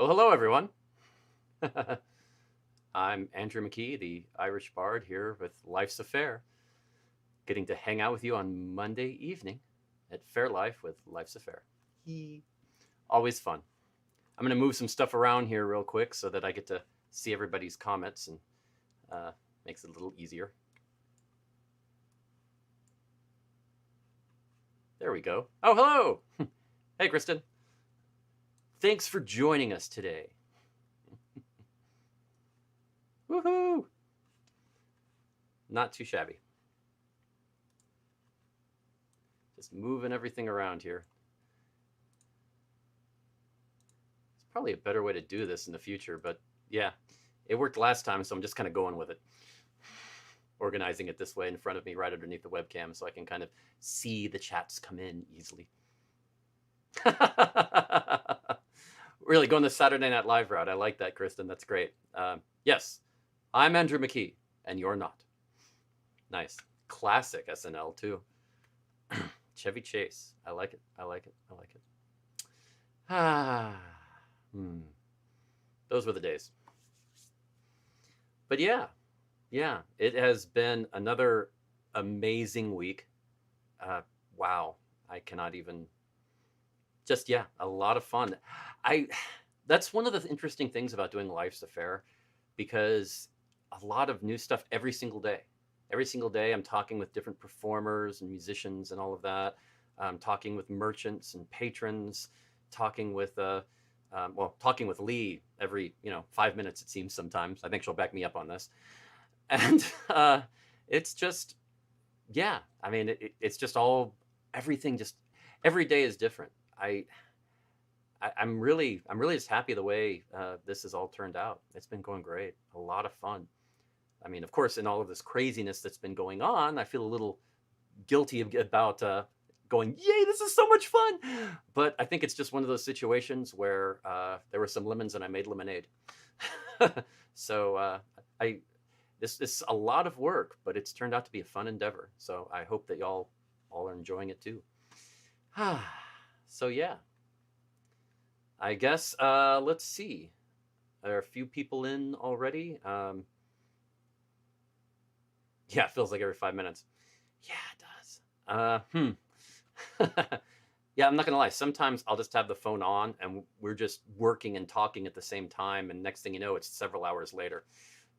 Well, hello, everyone. I'm Andrew McKee, the Irish Bard, here with Life's a Fair, getting to hang out with you on Monday evening at Fair Life with Life's a Fair. Yee. Always fun. I'm going to move some stuff around here real quick so that I get to see everybody's comments and makes it a little easier. There we go. Oh, hello. Hey, Kristen. Thanks for joining us today. Woohoo! Not too shabby. Just moving everything around here. It's probably a better way to do this in the future, but yeah, it worked last time, so I'm just kind of going with it. Organizing it this way in front of me right underneath the webcam so I can kind of see the chats come in easily. Really going the Saturday Night Live route. I like that, Kristen. That's great. Yes, I'm Andrew McKee, and you're not. Nice. Classic SNL, too. Chevy Chase. I like it. I like it. I like it. Those were the days. But yeah, it has been another amazing week. Wow. I cannot even just, a lot of fun. That's one of the interesting things about doing Life's a Fair, because a lot of new stuff every single day. Every single day, I'm talking with different performers and musicians and all of that. I'm talking with merchants and patrons, talking with talking with Lee every 5 minutes, it seems sometimes. I think she'll back me up on this. And it's just, I mean, it's just all, everything, just every day is different. I'm really just happy the way this has all turned out. It's been going great. A lot of fun. I mean, of course, in all of this craziness that's been going on, I feel a little guilty about going, yay, this is so much fun. But I think it's just one of those situations where there were some lemons and I made lemonade. So this is a lot of work, but it's turned out to be a fun endeavor. So I hope that y'all all are enjoying it too. So yeah, I guess let's see. There are a few people in already. Yeah, it feels like every 5 minutes. Yeah, it does. Yeah, I'm not gonna lie. Sometimes I'll just have the phone on and we're just working and talking at the same time, and next thing you know, it's several hours later.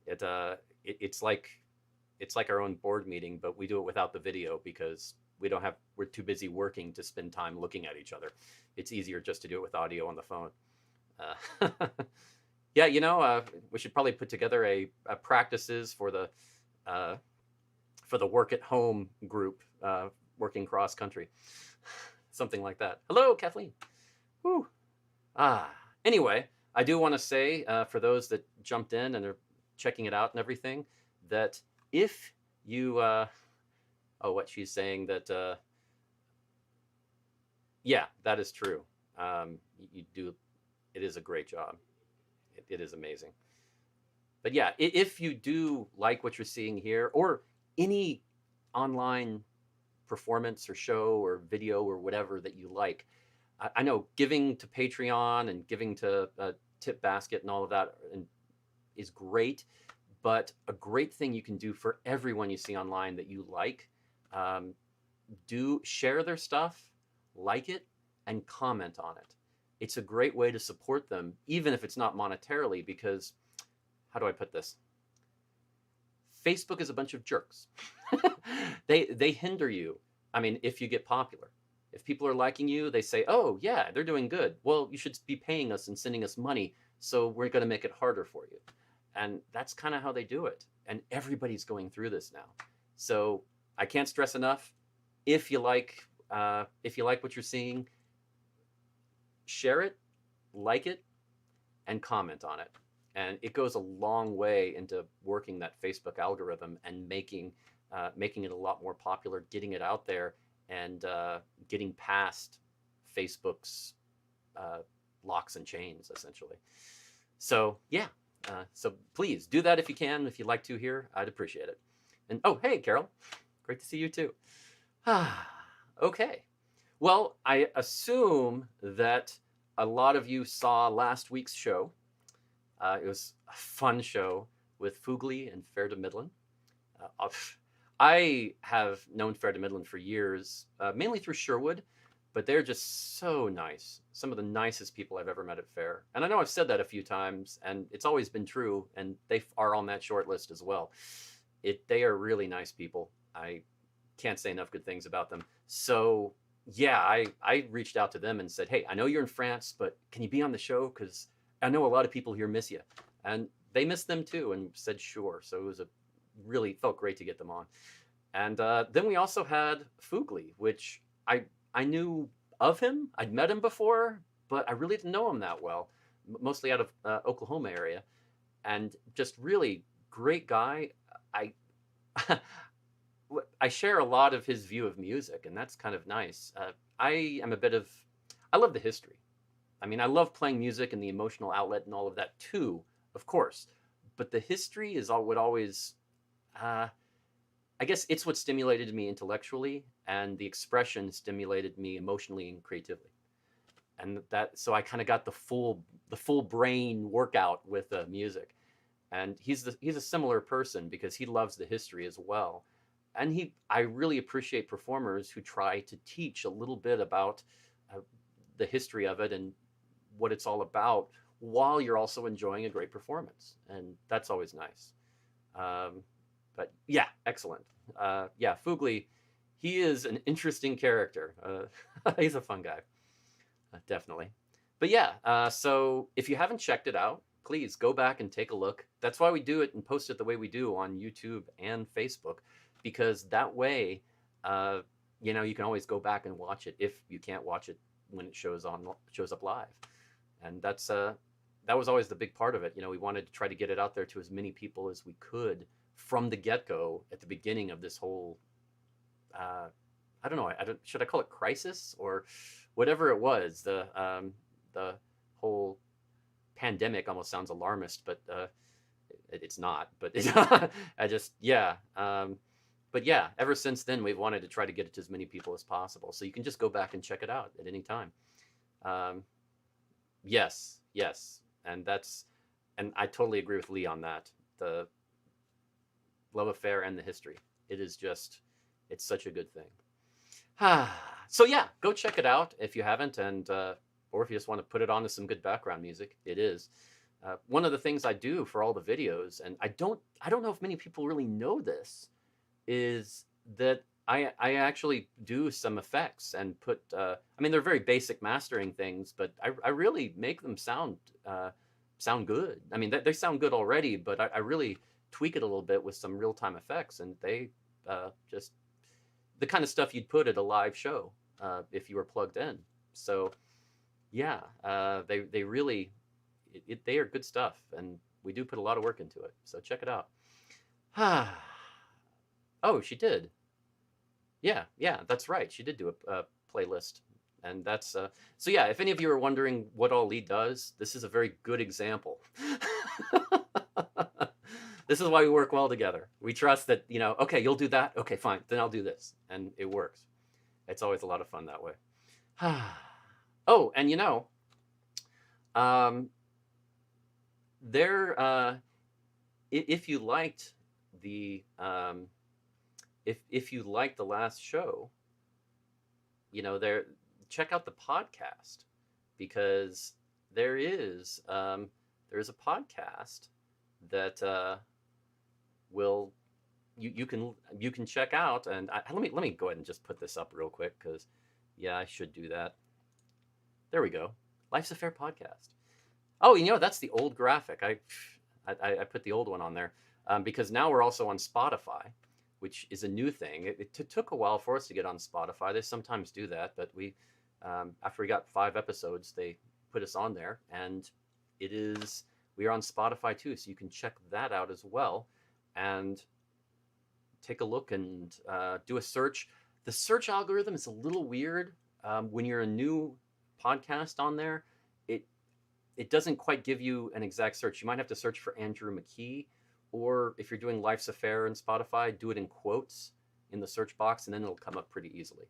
It's like our own board meeting, but we do it without the video because we're too busy working to spend time looking at each other. It's easier just to do it with audio on the phone. Yeah, we should probably put together a practices for the work at home group, working cross country, something like that. Hello, Kathleen. Woo. Anyway, I do want to say for those that jumped in and are checking it out and everything, that if you, what she's saying that, yeah, that is true. You do, it is a great job. It is amazing. But yeah, if you do like what you're seeing here, or any online performance or show or video or whatever that you like, I know giving to Patreon and giving to Tip Basket and all of that is great, but a great thing you can do for everyone you see online that you like, do share their stuff, like it, and comment on it. It's a great way to support them, even if it's not monetarily, because how do I put this? Facebook is a bunch of jerks. They hinder you. I mean, if you get popular, if people are liking you, they say, oh yeah, they're doing good. Well, you should be paying us and sending us money, so we're going to make it harder for you. And that's kind of how they do it. And everybody's going through this now. So I can't stress enough. If you like what you're seeing, share it, like it, and comment on it. And it goes a long way into working that Facebook algorithm and making it a lot more popular, getting it out there, and getting past Facebook's locks and chains, essentially. So yeah, so please do that if you can. If you'd like to here, I'd appreciate it. And oh, hey, Carol, great to see you too. Okay. Well, I assume that a lot of you saw last week's show. It was a fun show with Fugli and Faire de Middlin. I have known Faire de Middlin for years, mainly through Sherwood, but they're just so nice. Some of the nicest people I've ever met at Faire. And I know I've said that a few times, and it's always been true, and they are on that short list as well. They are really nice people. I can't say enough good things about them. So yeah, I reached out to them and said, hey, I know you're in France, but can you be on the show? Because I know a lot of people here miss you. And they missed them too and said sure. So it was really felt great to get them on. And then we also had Fugli, which I knew of him. I'd met him before, but I really didn't know him that well, mostly out of Oklahoma area. And just really great guy. I I share a lot of his view of music, and that's kind of nice. I am I love the history. I mean, I love playing music and the emotional outlet and all of that too, of course. But the history is what always, uh, I guess it's what stimulated me intellectually, and the expression stimulated me emotionally and creatively. And so I kind of got the full brain workout with music. And he's a similar person because he loves the history as well. And I really appreciate performers who try to teach a little bit about uh, the history of it and what it's all about while you're also enjoying a great performance, and that's always nice. um, but yeah, excellent. Yeah, Fugli, he is an interesting character. He's a fun guy, definitely. But yeah, so if you haven't checked it out, please go back and take a look. That's why we do it and post it the way we do on YouTube and Facebook, because that way, uh, you can always go back and watch it if you can't watch it when it shows up live. And that was always the big part of it. We wanted to try to get it out there to as many people as we could from the get-go at the beginning of this whole, I don't know, should I call it crisis or whatever it was? The whole pandemic almost sounds alarmist, but it's not. But I just, yeah. But yeah, ever since then, we've wanted to try to get it to as many people as possible. So you can just go back and check it out at any time. Yes, yes. And I totally agree with Lee on that. The love affair and the history. It's such a good thing. So yeah, go check it out if you haven't, and or if you just want to put it on to some good background music. It is one of the things I do for all the videos, and I don't know if many people really know this, is that I actually do some effects and put. I mean, they're very basic mastering things, but I really make them sound good. I mean, they sound good already, but I really tweak it a little bit with some real time effects, and they just the kind of stuff you'd put at a live show if you were plugged in. So yeah, they really they are good stuff, and we do put a lot of work into it. So check it out. Oh, she did. Yeah, yeah, that's right. She did do a playlist, and that's so. Yeah, if any of you are wondering what all Lee does, this is a very good example. This is why we work well together. We trust that okay, you'll do that. Okay, fine, then I'll do this, and it works. It's always a lot of fun that way. Oh, and there. If you liked the if you liked the last show, there, check out the podcast, because there's a podcast that will you can check out. And let me go ahead and just put this up real quick, because yeah, I should do that. There we go. Life's a Fair podcast. Oh, that's the old graphic. I put the old one on there because now we're also on Spotify, which is a new thing. It took a while for us to get on Spotify. They sometimes do that, but we after we got 5 episodes, they put us on there, and we are on Spotify too, so you can check that out as well and take a look and do a search. The search algorithm is a little weird when you're a new podcast on there. It doesn't quite give you an exact search. You might have to search for Andrew McKee, or if you're doing Life's a Fair in Spotify, do it in quotes in the search box, and then it'll come up pretty easily.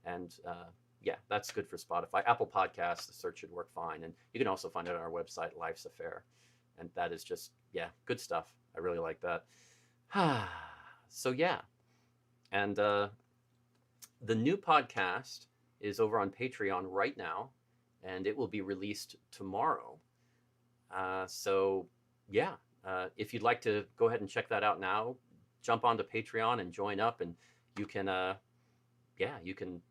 And yeah, that's good for Spotify. Apple Podcasts, the search should work fine. And you can also find it on our website, Life's a Faire. And that is just, yeah, good stuff. I really like that. So, yeah. And the new podcast is over on Patreon right now, and it will be released tomorrow. So, yeah, if you'd like to go ahead and check that out now, jump onto Patreon and join up, and you can, you can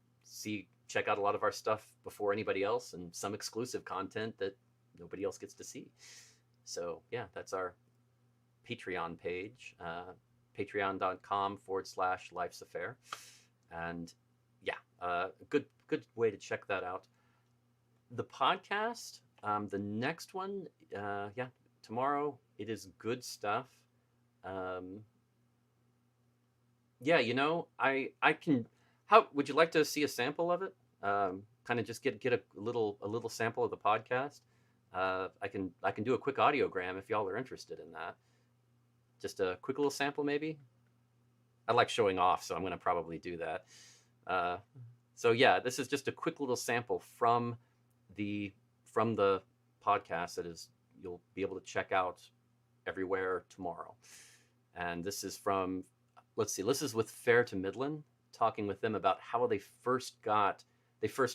check out a lot of our stuff before anybody else, and some exclusive content that nobody else gets to see. So, yeah, that's our Patreon page, patreon.com/Life's a Faire. And yeah, good way to check that out. The podcast, the next one, tomorrow, it is good stuff. Yeah, I can. How would you like to see a sample of it? Kind of just get a little sample of the podcast. I can do a quick audiogram if y'all are interested in that. Just a quick little sample, maybe. I like showing off, so I'm going to probably do that. So yeah, this is just a quick little sample from the podcast that you'll be able to check out everywhere tomorrow. And this is from, let's see, this is with Faire to Middlin, talking with them about how they first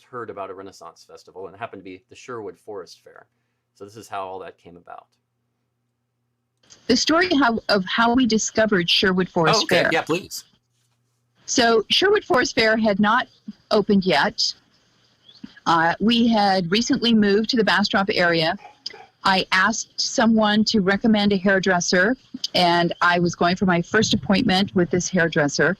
heard about a Renaissance festival, and it happened to be the Sherwood Forest Fair. So this is how all that came about. The story of how we discovered Sherwood Forest Fair. Yeah, please. So Sherwood Forest Fair had not opened yet. We had recently moved to the Bastrop area. I asked someone to recommend a hairdresser, and I was going for my first appointment with this hairdresser.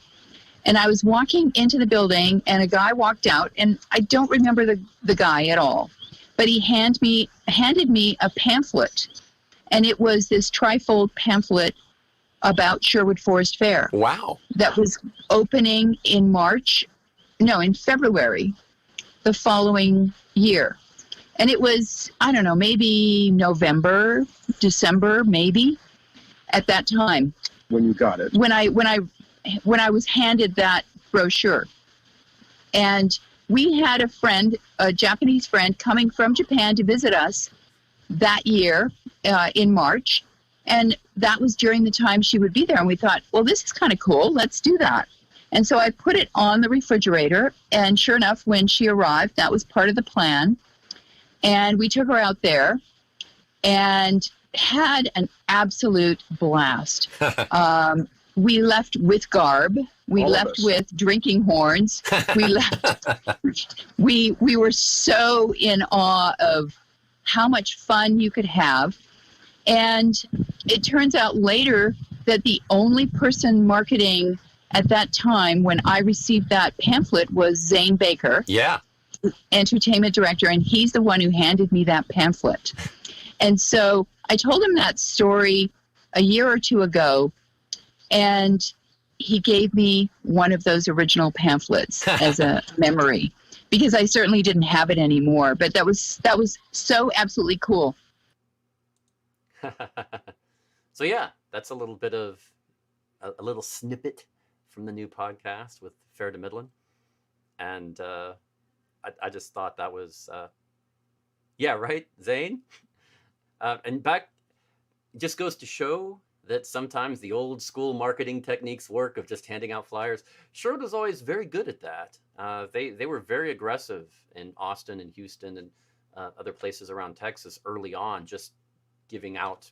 And I was walking into the building, and a guy walked out, and I don't remember the guy at all. But he handed me a pamphlet, and it was this trifold pamphlet about Sherwood Forest Fair. Wow. That was opening in February the following year. And it was, I don't know, maybe November, December, maybe, at that time. When you got it. When I was handed that brochure. And we had a Japanese friend coming from Japan to visit us that year in March. And that was during the time she would be there. And we thought, well, this is kind of cool. Let's do that. And so I put it on the refrigerator. And sure enough, when she arrived, that was part of the plan. And we took her out there and had an absolute blast. We left with garb. We left with drinking horns. We left. We were so in awe of how much fun you could have. And it turns out later that the only person marketing at that time when I received that pamphlet was Zane Baker. Yeah. Entertainment director, and he's the one who handed me that pamphlet. And so I told him that story a year or two ago, and he gave me one of those original pamphlets as a memory, because I certainly didn't have it anymore. But that was so absolutely cool. So yeah, that's a little bit of a little snippet from the new podcast with Faire to Middlin. And I just thought that was, yeah, right, Zane? And back, it just goes to show that sometimes the old school marketing techniques work of just handing out flyers. Sherwood was always very good at that. They were very aggressive in Austin and Houston and other places around Texas early on, just giving out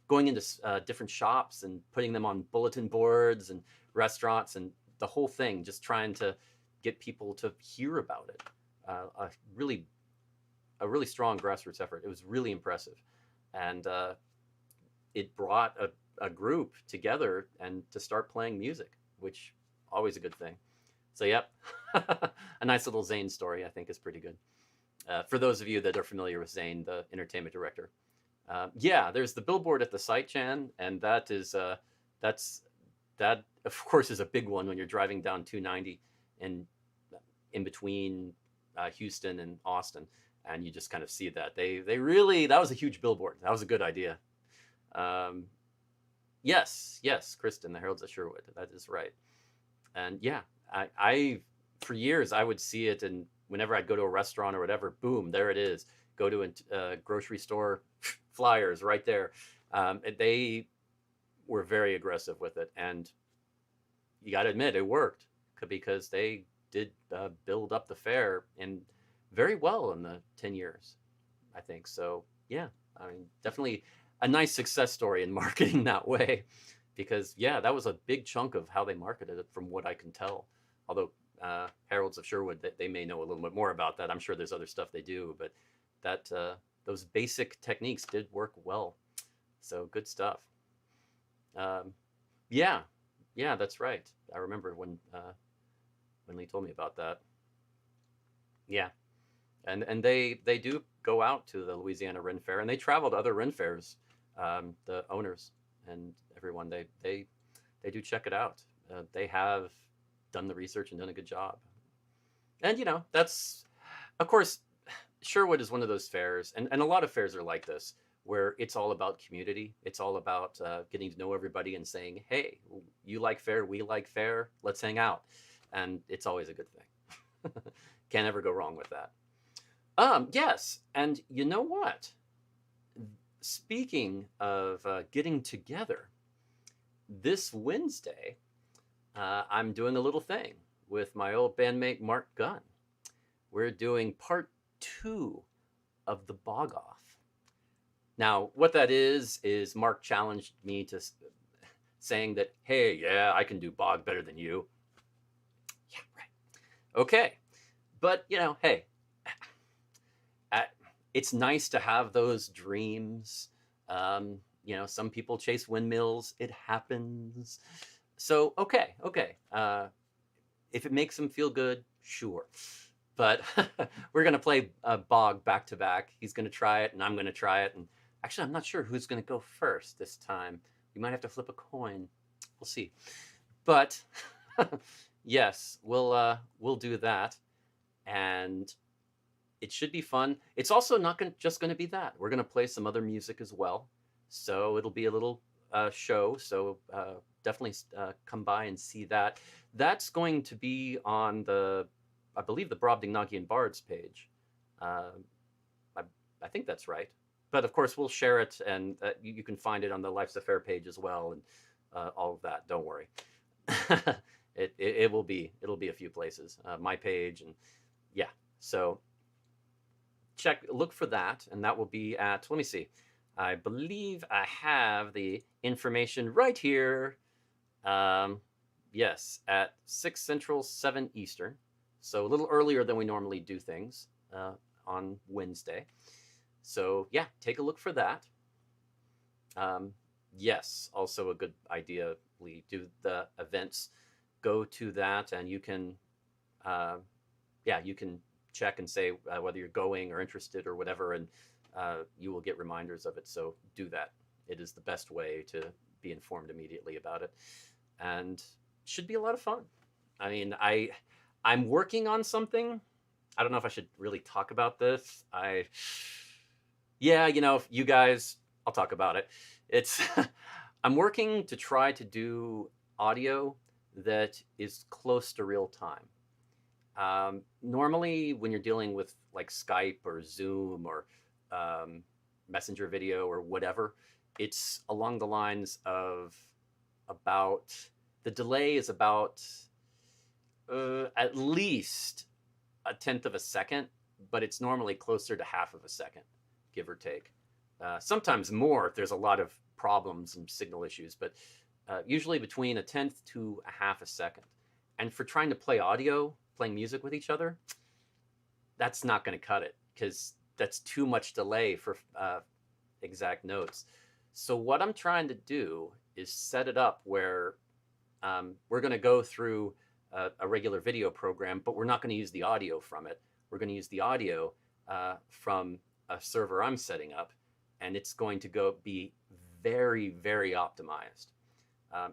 going into different shops and putting them on bulletin boards and restaurants and the whole thing, just trying to get people to hear about it. A really strong grassroots effort. It was really impressive. And it brought a group together and to start playing music, which always a good thing. So, yep, a nice little Zane story, I think, is pretty good. For those of you that are familiar with Zane, the entertainment director. Yeah, there's the billboard at the site, Chan, and that of course is a big one when you're driving down 290 and in between Houston and Austin, and you just kind of see that they really, that was a huge billboard. That was a good idea. Yes, Kristen, the Heralds of Sherwood, that is right. And yeah, for years I would see it, and whenever I'd go to a restaurant or whatever, boom, there it is. Go to a grocery store, flyers right there. They were very aggressive with it, and you got to admit it worked because they did build up the fair in very well in the 10 years, I think. So yeah, I mean, definitely a nice success story in marketing that way, because yeah, that was a big chunk of how they marketed it from what I can tell. Although Heralds of Sherwood, they may know a little bit more about that. I'm sure there's other stuff they do, but that those basic techniques did work well. So good stuff. Um, yeah, yeah, that's right. I remember when Lee told me about that. Yeah, and they do go out to the Louisiana Ren Fair, and they travel to other Ren Fairs. The owners and everyone, they do check it out. They have done the research and done a good job. And that's, of course, Sherwood is one of those fairs, and a lot of fairs are like this, where it's all about community. It's all about getting to know everybody and saying, hey, you like fair, we like fair, let's hang out. And it's always a good thing. Can't ever go wrong with that. Yes, and you know what? Speaking of getting together, this Wednesday, I'm doing a little thing with my old bandmate Mark Gunn. We're doing part 2 of the Bog Off. Now, what that is Mark challenged me to saying that, hey, yeah, I can do bog better than you. Yeah, right. Okay. But, hey, it's nice to have those dreams. Some people chase windmills. It happens. So, okay. If it makes them feel good, sure. But we're going to play bog back to back. He's going to try it, and I'm going to try it. And actually, I'm not sure who's going to go first this time. We might have to flip a coin. We'll see. But yes, we'll do that, and it should be fun. It's also not just going to be that. We're going to play some other music as well, so it'll be a little show. So definitely come by and see that. That's going to be on I believe the Brobdingnagian Bards page. I think that's right. But of course, we'll share it, and you can find it on the Life's a Fair page as well, and all of that. Don't worry. It'll be a few places. My page, and yeah. So look for that, and that will be at. Let me see. I believe I have the information right here. Yes, at 6 Central, 7 Eastern. So a little earlier than we normally do things on Wednesday. So yeah, take a look for that. Yes, also a good idea, Lee. Do the events, go to that, and you can, you can check and say whether you're going or interested or whatever, and you will get reminders of it. So do that. It is the best way to be informed immediately about it, and it should be a lot of fun. I mean, I'm working on something. I don't know if I should really talk about this. You guys, I'll talk about it. It's I'm working to try to do audio that is close to real time. Normally, when you're dealing with like Skype or Zoom or Messenger video or whatever, it's along the lines of the delay is about at least a tenth of a second, but it's normally closer to half of a second, give or take. Sometimes more if there's a lot of problems and signal issues, but usually between a tenth to a half a second. And for trying to playing music with each other, that's not going to cut it, because that's too much delay for exact notes. So what I'm trying to do is set it up where we're going to go through a regular video program, but we're not going to use the audio from it. We're going to use the audio from a server I'm setting up, and it's going to be very, very optimized.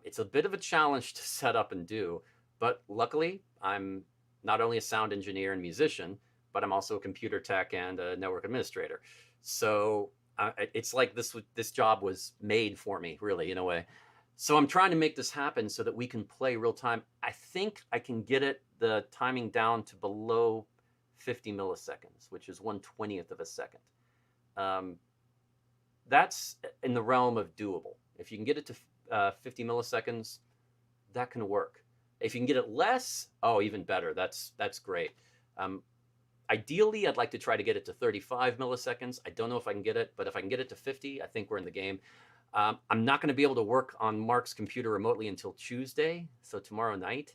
It's a bit of a challenge to set up and do, but luckily I'm not only a sound engineer and musician, but I'm also a computer tech and a network administrator. So it's like this job was made for me, really, in a way. So I'm trying to make this happen so that we can play real time. I think I can get it the timing down to below 50 milliseconds, which is 1/20th of a second. Um, that's in the realm of doable. If you can get it to 50 milliseconds, that can work. If you can get it less, oh, even better. That's great. Ideally, I'd like to try to get it to 35 milliseconds. I don't know if I can get it, but if I can get it to 50, I think we're in the game. I'm not going to be able to work on Mark's computer remotely until Tuesday, so tomorrow night.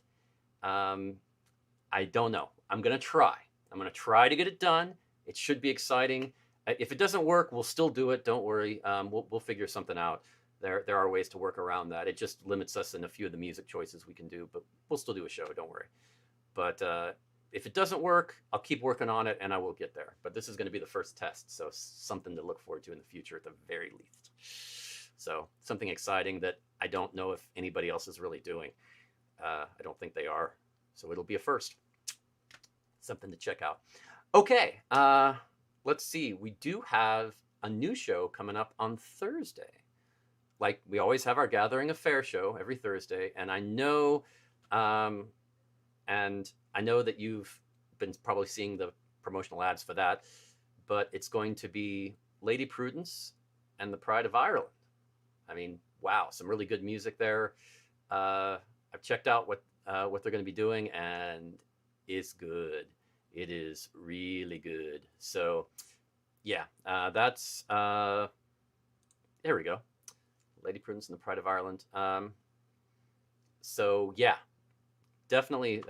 I don't know. I'm going to try. I'm going to try to get it done. It should be exciting. If it doesn't work, we'll still do it. Don't worry. We'll figure something out. There are ways to work around that. It just limits us in a few of the music choices we can do, but we'll still do a show. Don't worry. But if it doesn't work, I'll keep working on it and I will get there. But this is going to be the first test, so something to look forward to in the future at the very least. So something exciting that I don't know if anybody else is really doing. I don't think they are. So it'll be a first. Something to check out. Okay, let's see. We do have a new show coming up on Thursday. Like we always have our Gathering of Faire show every Thursday, and I know that you've been probably seeing the promotional ads for that, but it's going to be Lady Prudence and the Pride of Ireland. I mean, wow, some really good music there. I've checked out what they're going to be doing, and it's good. It is really good. So, yeah, that's there we go. Lady Prudence and the Pride of Ireland. So yeah, definitely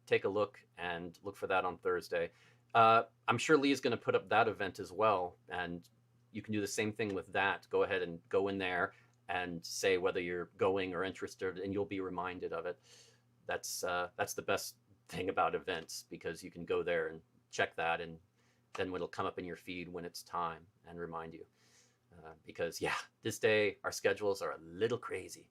take a look and look for that on Thursday. I'm sure Lee is going to put up that event as well, and you can do the same thing with that. Go ahead and go in there and say whether you're going or interested, and you'll be reminded of it. That's the best thing about events, because you can go there and check that, and then it'll come up in your feed when it's time and remind you. Because yeah, this day our schedules are a little crazy.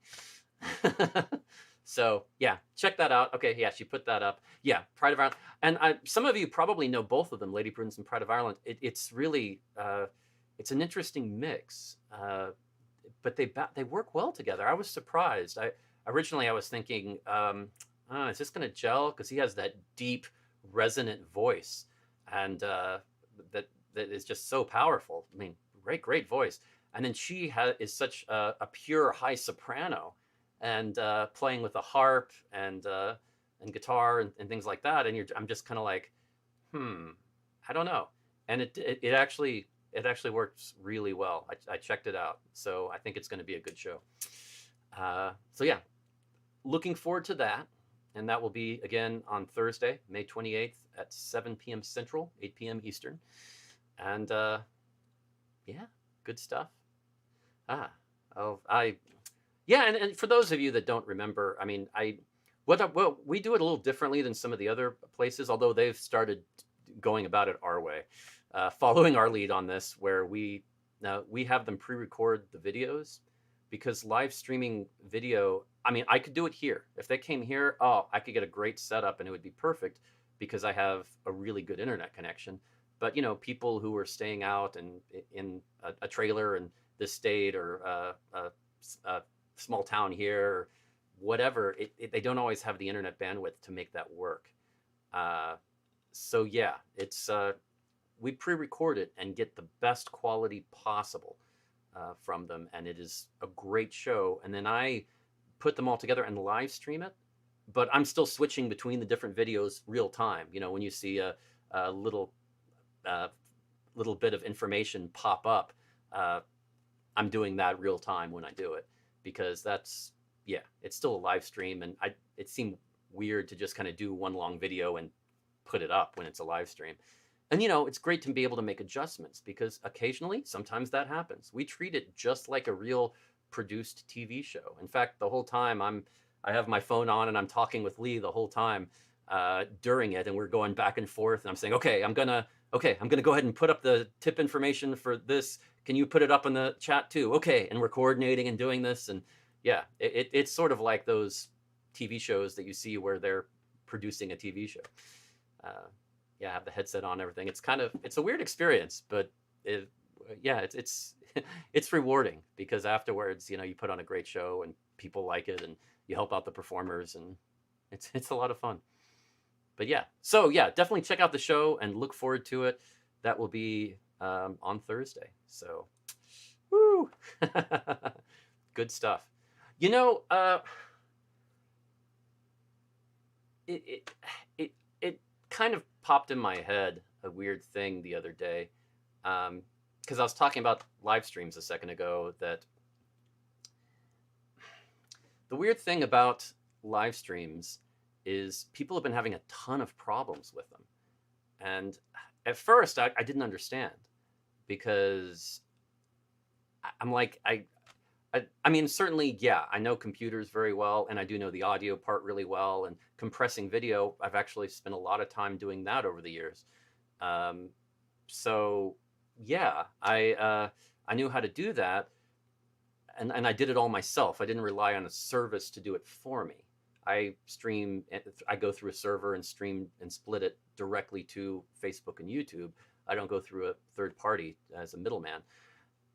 So yeah, check that out. Okay, yeah, she put that up. Yeah, Pride of Ireland, and some of you probably know both of them, Lady Prudence and Pride of Ireland. It's really it's an interesting mix, but they work well together. I was surprised. Originally I was thinking, is this going to gel? Because he has that deep, resonant voice, and that is just so powerful. I mean, great voice. And then she is such a pure high soprano, and playing with a harp and guitar and things like that. And I'm just kind of like, I don't know. And it actually works really well. I checked it out, so I think it's going to be a good show. So yeah, looking forward to that. And that will be again on Thursday, May 28th at 7 p.m. Central, 8 p.m. Eastern. And yeah, good stuff. And for those of you that don't remember, I mean, we do it a little differently than some of the other places, although they've started going about it our way, following our lead on this, where we have them pre-record the videos, because live streaming video, I mean, I could do it here. If they came here, I could get a great setup and it would be perfect, because I have a really good internet connection. But people who are staying out and in a trailer in this state, or a small town here, or whatever, they don't always have the internet bandwidth to make that work. So yeah, it's we pre-record it and get the best quality possible from them, and it is a great show. And then I put them all together and live stream it, but I'm still switching between the different videos real time. When you see a little bit of information pop up, I'm doing that real time when I do it, because it's still a live stream, and it seemed weird to just kind of do one long video and put it up when it's a live stream. And it's great to be able to make adjustments, because sometimes that happens. We treat it just like a real produced TV show. In fact, the whole time I have my phone on and I'm talking with Lee the whole time during it, and we're going back and forth, and I'm saying, okay, I'm gonna go ahead and put up the tip information for this. Can you put it up in the chat too? Okay, and we're coordinating and doing this, and yeah, it's sort of like those TV shows that you see where they're producing a TV show. I have the headset on, everything. It's a weird experience, but it's rewarding, because afterwards, you put on a great show and people like it, and you help out the performers, and it's a lot of fun. But yeah, so yeah, definitely check out the show and look forward to it. That will be on Thursday. So, woo, good stuff. You know, it, it it it kind of popped in my head a weird thing the other day, because I was talking about live streams a second ago. That the weird thing about live streams is people have been having a ton of problems with them, and at first I didn't understand because I'm like I mean, certainly, yeah, I know computers very well, and I do know the audio part really well, and compressing video. I've actually spent a lot of time doing that over the years. Um, so, yeah, I knew how to do that, and I did it all myself. I didn't rely on a service to do it for me. I stream, I go through a server and stream and split it directly to Facebook and YouTube. I don't go through a third party as a middleman.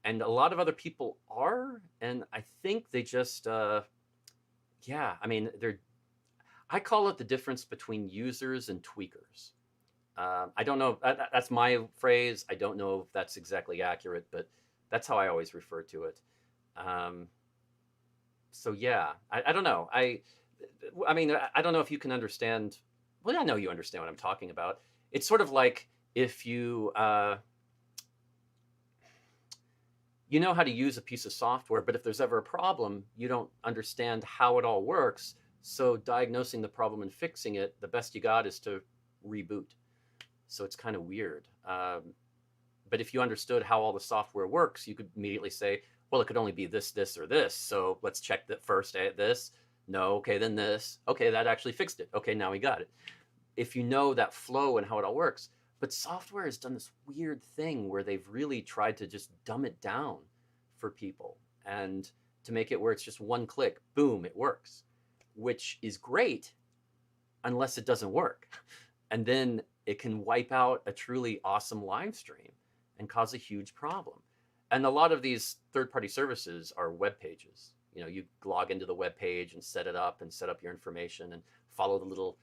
And a lot of other people are, and I think they just, yeah, I mean, I call it the difference between users and tweakers. I don't know, that's my phrase. I don't know if that's exactly accurate, but that's how I always refer to it. Um, so yeah, I don't know. I mean, I don't know if you can understand. Well, I know you understand what I'm talking about. It's sort of like if you know how to use a piece of software, but if there's ever a problem, you don't understand how it all works. So diagnosing the problem and fixing it, the best you got is to reboot. So it's kind of weird. But if you understood how all the software works, you could immediately say, well, it could only be this, this, or this. So let's check that first at this. No, okay, then this. Okay, that actually fixed it. Okay, now we got it. If you know that flow and how it all works. But software has done this weird thing where they've really tried to just dumb it down for people and to make it where it's just one click, boom, it works, which is great unless it doesn't work. And then it can wipe out a truly awesome live stream and cause a huge problem. And a lot of these third-party services are web pages. You know, you log into the web page and set it up and set up your information and follow the little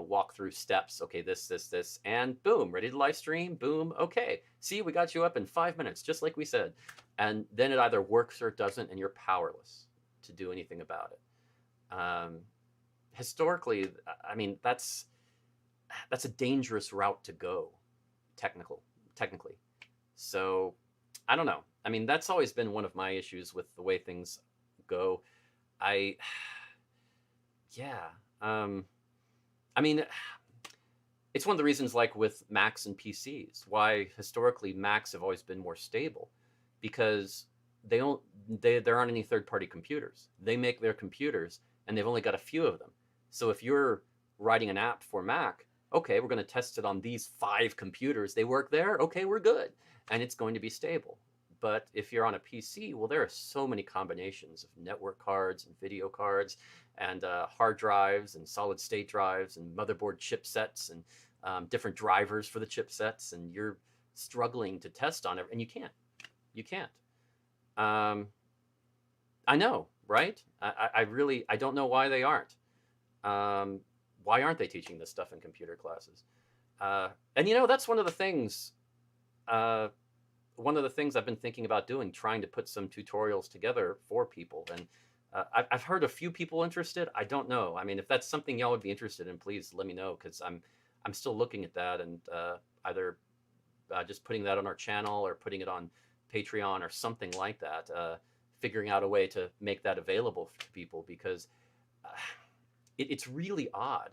walk through steps. Okay, this, and boom, ready to live stream. Boom. Okay. See, we got you up in 5 minutes, just like we said. And then it either works or it doesn't, and you're powerless to do anything about it. Historically, I mean, that's a dangerous route to go, technically. So I don't know. I mean, that's always been one of my issues with the way things go. Yeah. I mean, it's one of the reasons, like with Macs and PCs, why historically Macs have always been more stable, because there aren't any third-party computers. They make their computers, and they've only got a few of them. So if you're writing an app for Mac, okay, we're going to test it on these 5 computers. They work there. Okay, we're good, and it's going to be stable. But if you're on a PC, well, there are so many combinations of network cards and video cards and hard drives and solid state drives and motherboard chipsets and different drivers for the chipsets, and you're struggling to test on it, and you can't. I know, right? I don't know why they aren't. Why aren't they teaching this stuff in computer classes? And that's one of the things. One of the things I've been thinking about doing, trying to put some tutorials together for people. And I've heard a few people interested. I don't know. I mean, if that's something y'all would be interested in, please let me know, because I'm still looking at that, and either just putting that on our channel or putting it on Patreon or something like that, figuring out a way to make that available to people, because it's really odd.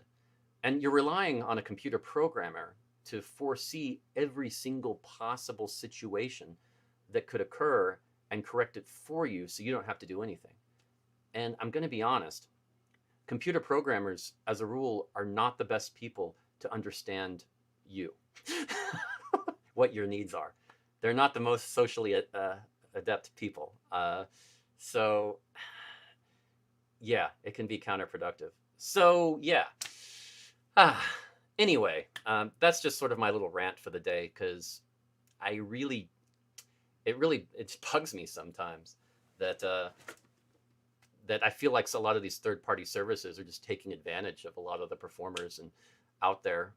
And you're relying on a computer programmer to foresee every single possible situation that could occur and correct it for you, so you don't have to do anything. And I'm going to be honest, computer programmers, as a rule, are not the best people to understand you, what your needs are. They're not the most socially adept people. So, yeah, it can be counterproductive. So, yeah. Anyway, that's just sort of my little rant for the day, because it bugs me sometimes that that I feel like a lot of these third-party services are just taking advantage of a lot of the performers and out there.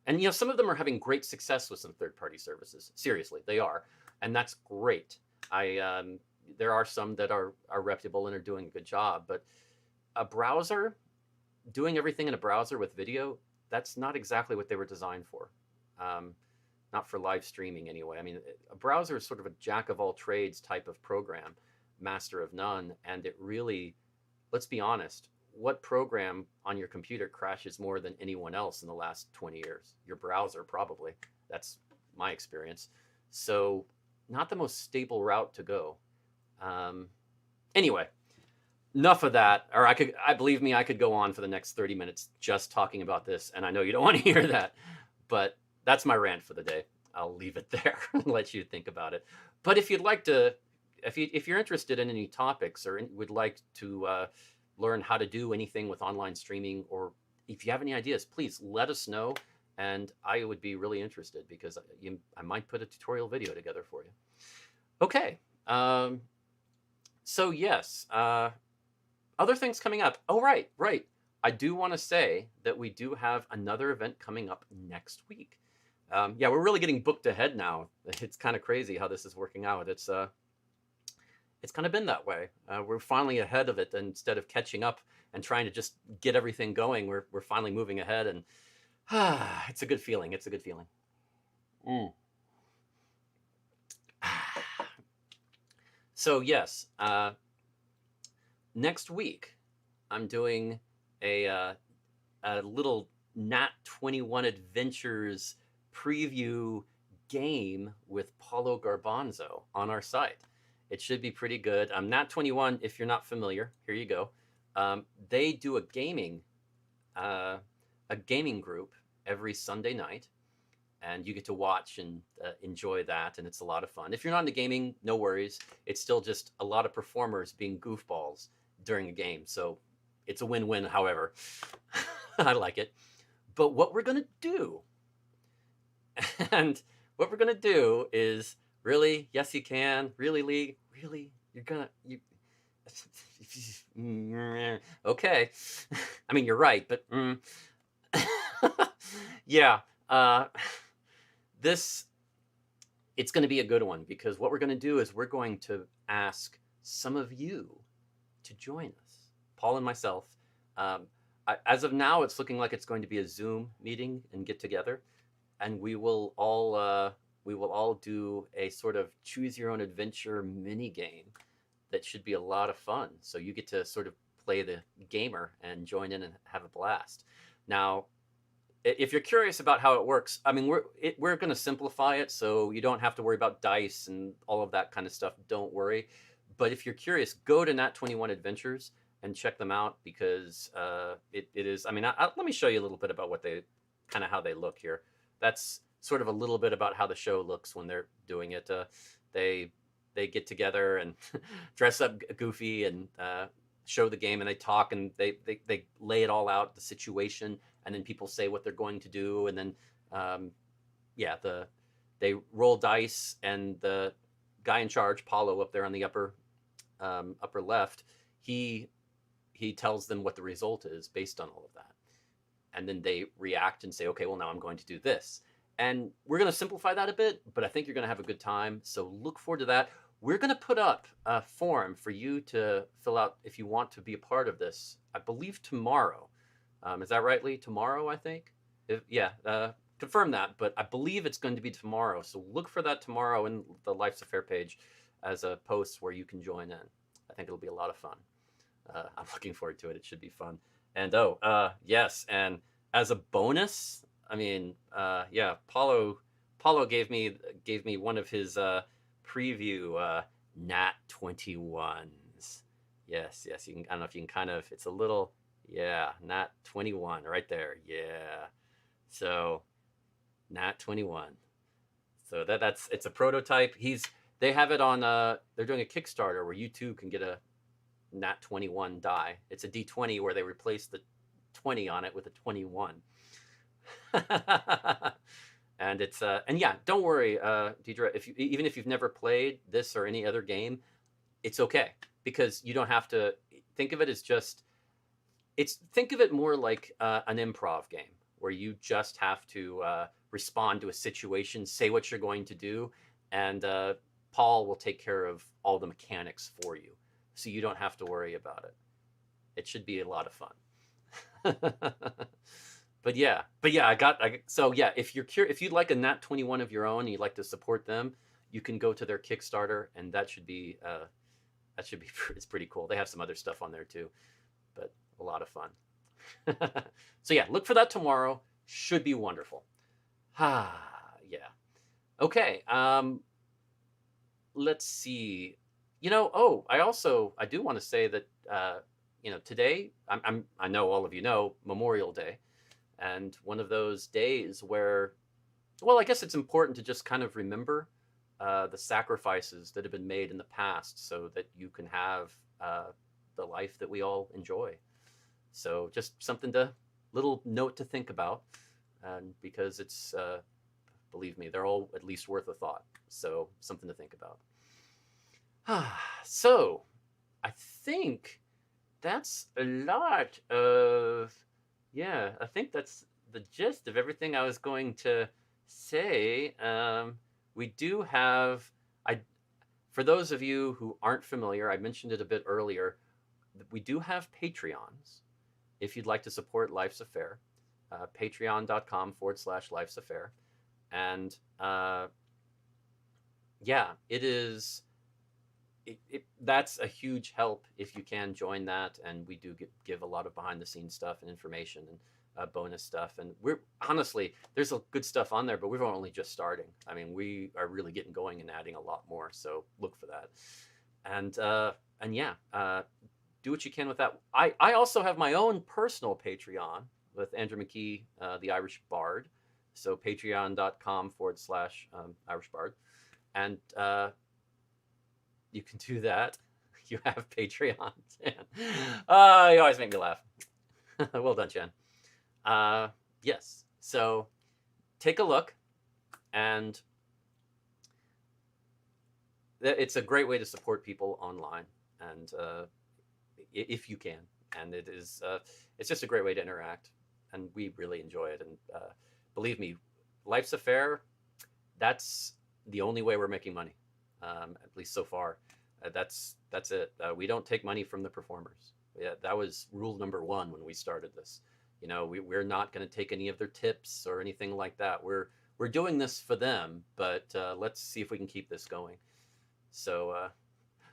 And some of them are having great success with some third-party services. Seriously, they are, and that's great. There are some that are reputable and are doing a good job, but a browser doing everything in a browser with video, that's not exactly what they were designed for. Not for live streaming anyway. I mean, a browser is sort of a jack of all trades type of program, master of none, and it really, let's be honest, what program on your computer crashes more than anyone else in the last 20 years? Your browser, probably. That's my experience. So not the most stable route to go. Anyway, enough of that. Or I believe me, I could go on for the next 30 minutes just talking about this, and I know you don't want to hear that, but that's my rant for the day. I'll leave it there and let you think about it. But if you'd like to, if you're interested in any topics or would like to learn how to do anything with online streaming, or if you have any ideas, please let us know, and I would be really interested because I might put a tutorial video together for you. Okay. So yes, other things coming up. Oh, right. I do want to say that we do have another event coming up next week. Yeah, we're really getting booked ahead now. It's kind of crazy how this is working out. It's kind of been that way. We're finally ahead of it, and instead of catching up and trying to just get everything going, we're finally moving ahead, and it's a good feeling. It's a good feeling. So yes, next week I'm doing a little Nat 21 Adventures preview game with Paulo Garbanzo on our site. It should be pretty good. Nat 21, if you're not familiar, here you go. They do a gaming group every Sunday night, and you get to watch and enjoy that, and it's a lot of fun. If you're not into gaming, no worries. It's still just a lot of performers being goofballs during a game, so it's a win-win, however. I like it. But what we're going to do, is really, yes, you can. Really, Lee? Really? You're going to... Okay. I mean, you're right, but... yeah. It's going to be a good one, because what we're going to do is we're going to ask some of you to join us, Paul and myself. As of now, it's looking like it's going to be a Zoom meeting and get together, and we will all do a sort of choose your own adventure mini game that should be a lot of fun. So you get to sort of play the gamer and join in and have a blast. Now, if you're curious about how it works, I mean, we're going to simplify it so you don't have to worry about dice and all of that kind of stuff. Don't worry. But if you're curious, go to Nat 21 Adventures and check them out, because it is. I mean, let me show you a little bit about how they look here. That's sort of a little bit about how the show looks when they're doing it. They get together and dress up goofy and show the game, and they talk, and they lay it all out, the situation, and then people say what they're going to do, and then they roll dice, and the guy in charge, Paulo, up there on the upper left, he tells them what the result is based on all of that, and then they react and say, okay, well, now I'm going to do this. And we're going to simplify that a bit, but I think you're going to have a good time, so look forward to that. We're going to put up a form for you to fill out if you want to be a part of this, I believe tomorrow. Is that right, Lee? Tomorrow, I think? Confirm that, but I believe it's going to be tomorrow. So look for that tomorrow in the Life's a Fair page as a post where you can join in. I think it'll be a lot of fun. I'm looking forward to it. It should be fun. And yes, and as a bonus, I mean, Paulo gave me one of his preview Nat 21s. Yes, you can. I don't know if you can kind of. It's a little. Yeah, Nat 21 right there. Yeah. So Nat 21. So it's a prototype. They have it on they're doing a Kickstarter where you too can get a Nat 21 die. It's a D20 where they replace the 20 on it with a 21. And it's and yeah, don't worry, Deidre, even if you've never played this or any other game, it's okay, because you don't have to. think of it as just think of it more like an improv game where you just have to respond to a situation, say what you're going to do, and Paul will take care of all the mechanics for you, so you don't have to worry about it. It should be a lot of fun. But yeah, so yeah, if you're curious, if you'd like a Nat 21 of your own and you'd like to support them, you can go to their Kickstarter, and that should be it's pretty cool. They have some other stuff on there too, but a lot of fun. So yeah, look for that tomorrow. Should be wonderful. Yeah. Okay. Let's see. I do want to say that today I know all of you know Memorial Day, and one of those days where, well, I guess it's important to just kind of remember the sacrifices that have been made in the past so that you can have the life that we all enjoy. So just little note to think about, and because it's, believe me, they're all at least worth a thought. So something to think about. So I think that's a lot of, I think that's the gist of everything I was going to say. We do have, for those of you who aren't familiar, I mentioned it a bit earlier, we do have Patreons. If you'd like to support Life's Affair, patreon.com/Life's Affair. And that's a huge help if you can join that. And we do give a lot of behind the scenes stuff and information and bonus stuff. And there's good stuff on there, but we're only just starting. I mean, we are really getting going and adding a lot more. So look for that. And do what you can with that. I also have my own personal Patreon with Andrew McKee, the Irish Bard. So patreon.com/Irish Bard. And you can do that. You have Patreon. You always make me laugh. Well done, Jen. Yes. So take a look, and it's a great way to support people online, and if you can. And it's just a great way to interact, and we really enjoy it. And believe me, Life's Affair, that's the only way we're making money, at least so far. That's it. We don't take money from the performers. Yeah, that was rule number one when we started this. We're not going to take any of their tips or anything like that. We're doing this for them, but let's see if we can keep this going. So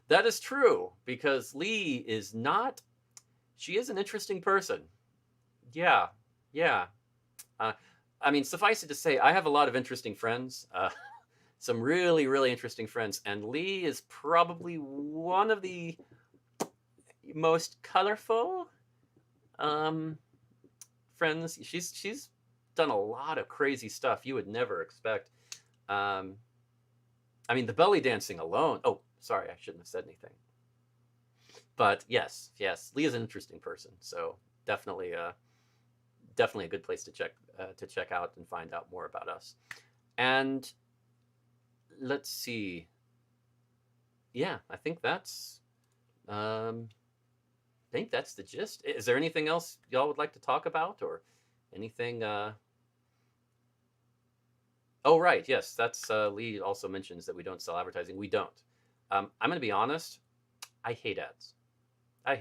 that is true, because Lee is not. She is an interesting person. Yeah. I mean, suffice it to say, I have a lot of interesting friends, some really, really interesting friends, and Lee is probably one of the most colorful friends. She's done a lot of crazy stuff you would never expect. I mean, the belly dancing alone. Oh, sorry, I shouldn't have said anything. But yes, Lee is an interesting person. So definitely a good place to check out and find out more about us. And let's see. Yeah, I think that's the gist. Is there anything else y'all would like to talk about, or anything? Oh, right. Yes, that's Lee also mentions that we don't sell advertising. We don't. I'm going to be honest. I hate ads. I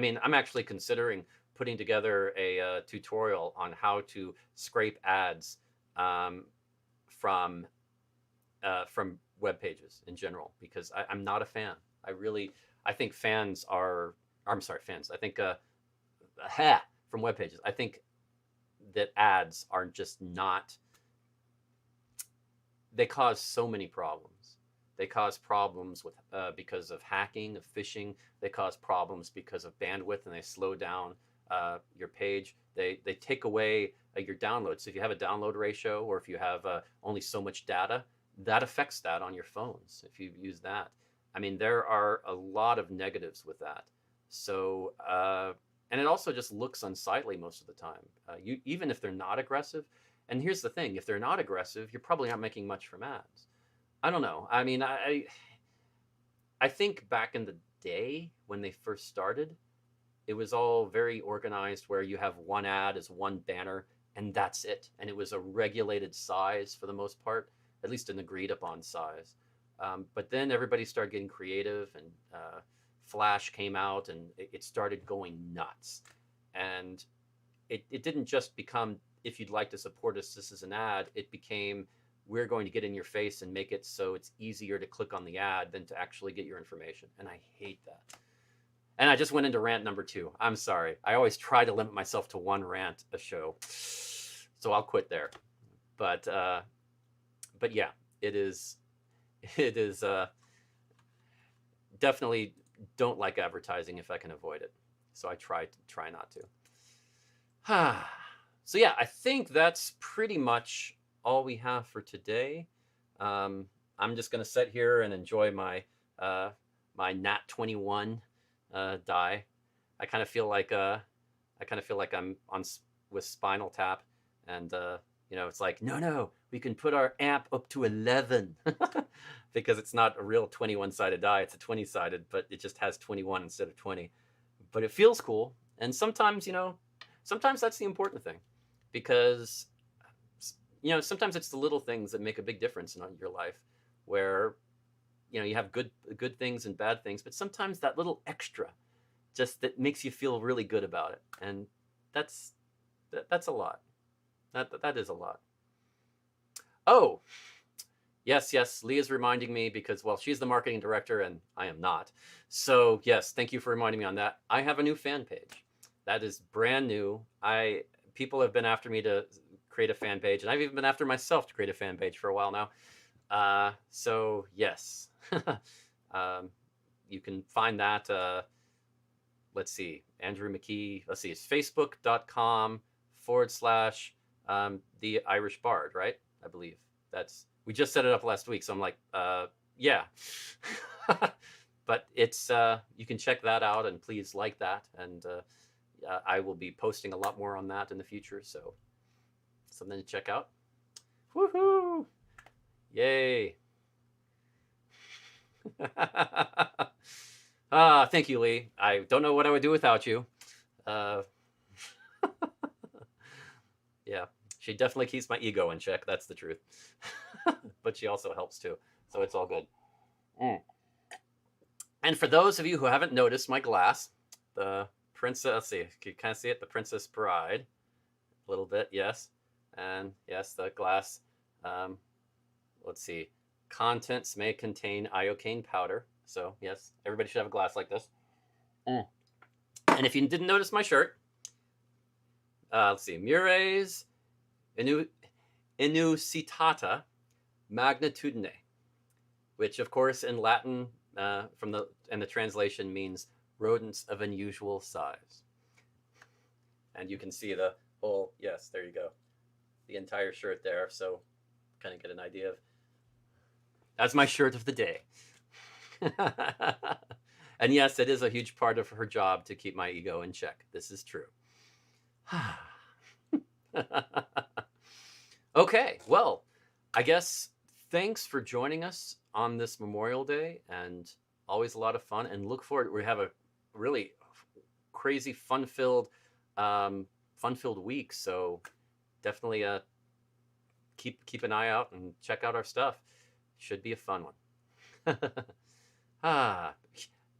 mean, I'm actually considering putting together a tutorial on how to scrape ads from web pages in general, because I'm not a fan. I think fans are. I'm sorry, fans. I think from web pages. I think that ads are just not. They cause so many problems. They cause problems with because of hacking, of phishing. They cause problems because of bandwidth, and they slow down your page. They take away your downloads. So if you have a download ratio, or if you have only so much data, that affects that on your phones if you use that. I mean, there are a lot of negatives with that. So and it also just looks unsightly most of the time. Even if they're not aggressive. And here's the thing: if they're not aggressive, you're probably not making much from ads. I don't know. I mean, I think back in the day when they first started, it was all very organized where you have one ad as one banner and that's it. And it was a regulated size for the most part, at least an agreed upon size. But then everybody started getting creative, and Flash came out, and it started going nuts. And it didn't just become, if you'd like to support us, this is an ad. It became, we're going to get in your face and make it so it's easier to click on the ad than to actually get your information. And I hate that. And I just went into rant number 2. I'm sorry. I always try to limit myself to one rant a show, so I'll quit there. But yeah, it is definitely don't like advertising if I can avoid it. So I try not to. So yeah, I think that's pretty much all we have for today. I'm just gonna sit here and enjoy my my Nat 21 die. I kind of feel like I'm on with Spinal Tap, and it's like, no, we can put our amp up to 11 because it's not a real 21-sided die. It's a 20-sided, but it just has 21 instead of 20. But it feels cool, and sometimes that's the important thing, because sometimes it's the little things that make a big difference in your life, where you have good things and bad things, but sometimes that little extra just that makes you feel really good about it, and that's a lot. That is a lot. Oh, yes, Leah's reminding me because, well, she's the marketing director and I am not. So yes, thank you for reminding me on that. I have a new fan page that is brand new. People have been after me to create a fan page, and I've even been after myself to create a fan page for a while now. So yes, you can find that. Let's see, Andrew McKee. Let's see, it's facebook.com/ the Irish Bard, right? I believe we just set it up last week. So I'm like, yeah, but it's, you can check that out, and please like that. And I will be posting a lot more on that in the future. So something to check out. Woohoo! Yay. Thank you, Lee. I don't know what I would do without you. Yeah, she definitely keeps my ego in check. That's the truth. But she also helps too. So it's all good. And for those of you who haven't noticed my glass, the princess, let's see, can you kind of see it? The Princess Bride, a little bit, yes. And yes, the glass, let's see, contents may contain iocane powder. So yes, everybody should have a glass like this. And if you didn't notice my shirt, let's see, Mures Inusitata Magnitudine, which of course in Latin the translation means rodents of unusual size. And you can see the whole, yes, there you go, the entire shirt there. So kind of get an idea of, that's my shirt of the day. And yes, it is a huge part of her job to keep my ego in check. This is true. Okay, well, I guess thanks for joining us on this Memorial Day, and always a lot of fun, and look forward. We have a really crazy fun-filled week, so definitely keep an eye out and check out our stuff. Should be a fun one.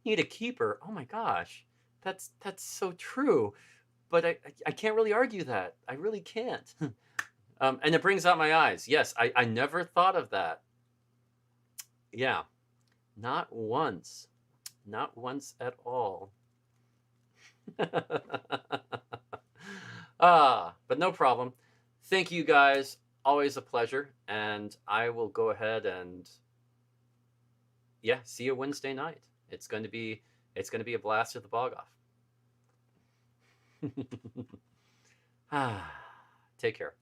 Need a keeper. Oh my gosh, that's so true. But I can't really argue that. I really can't. And it brings out my eyes. Yes, I never thought of that. Yeah, not once at all. But no problem. Thank you guys. Always a pleasure. And I will go ahead and see you Wednesday night. It's going to be a blast at the Bog Off. Take care.